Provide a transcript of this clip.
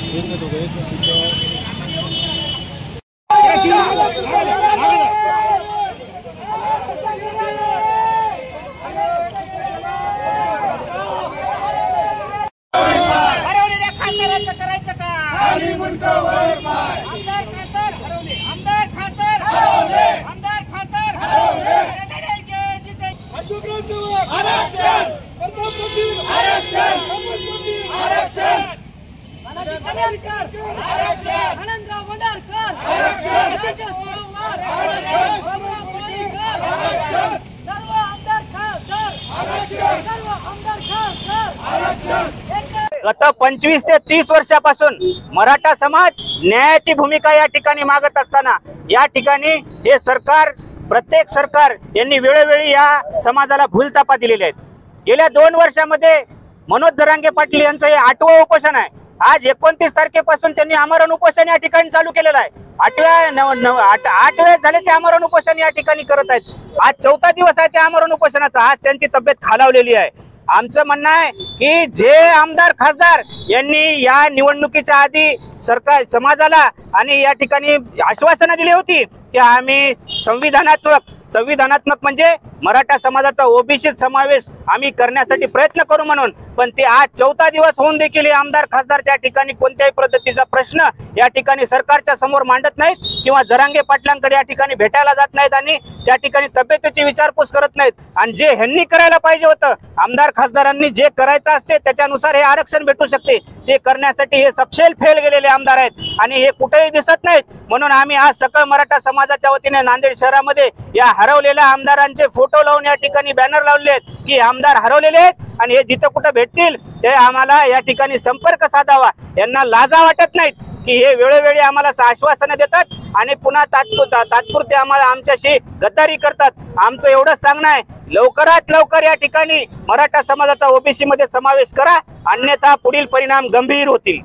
गत 25 ते 30 वर्षापासून मराठा समाज न्यायाची भूमिका या ठिकाणी मागत असताना या ठिकाणी हे सरकार, प्रत्येक सरकार यांनी वेळोवेळी या समाजाला भूलथापा दिलेल्या आहेत। गेल्या 2 वर्षामध्ये मनोज जरांगे पाटील यांचं हे 8वं उपोषण आहे। आज 29 तारखेपासून त्यांनी आमरण उपोषण या ठिकाणी चालू केलेलं आहे। 8 वेळेस झाले ते आमरण उपोषण या ठिकाणी करत आहेत। आज 4था दिवस आहे त्या आमरण उपोषणाचा। आज त्यांची तब्येत खालावलेली आहे। आमचं म्हणणं आहे की जे आमदार खासदार यांनी या निवडणुकीच्या आधी सरकार समाजाला आणि या ठिकाणी आश्वासनं दिली होती की आम्ही संविधानात्मक म्हणजे मराठा समाजाचा ओबीसी समावेश आम्ही करण्यासाठी प्रयत्न करू म्हणून, पण ते आज 4था दिवस होऊन देखील हे आमदार खासदार त्या ठिकाणी कोणत्याही पद्धतीचा प्रश्न या ठिकाणी सरकारच्या समोर मांडत नाहीत किंवा जरांगे पाटलांकडे या ठिकाणी भेटायला जात नाहीत आणि त्या ठिकाणी तब्येतीची विचारपूस करत नाहीत। आणि जे ह्यांनी करायला पाहिजे होतं, आमदार खासदारांनी जे करायचं असते त्याच्यानुसार हे आरक्षण भेटू शकते, ते करण्यासाठी हे सपशेल फेल गेलेले आमदार आहेत आणि हे कुठेही दिसत नाहीत। म्हणून आम्ही आज सकल मराठा समाजाच्या वतीने नांदेड शहरामध्ये या हरवलेल्या आमदारांचे फोटो लावून या ठिकाणी बॅनर लावले आहेत की आमदार हरवलेले आहेत आणि हे जिथं कुठं भेटतील ते आम्हाला या ठिकाणी संपर्क साधावा। यांना लाजा वाटत नाहीत की हे वेळोवेळी आम्हाला आश्वासनं देतात आणि पुन्हा तात्पुरते आम्हाला आमच्याशी गद्दारी करतात। आमचं एवढंच सांगणं आहे, लवकरात लवकर या ठिकाणी मराठा समाजाचा ओबीसी मध्ये समावेश करा, अन्यथा पुढील परिणाम गंभीर होतील।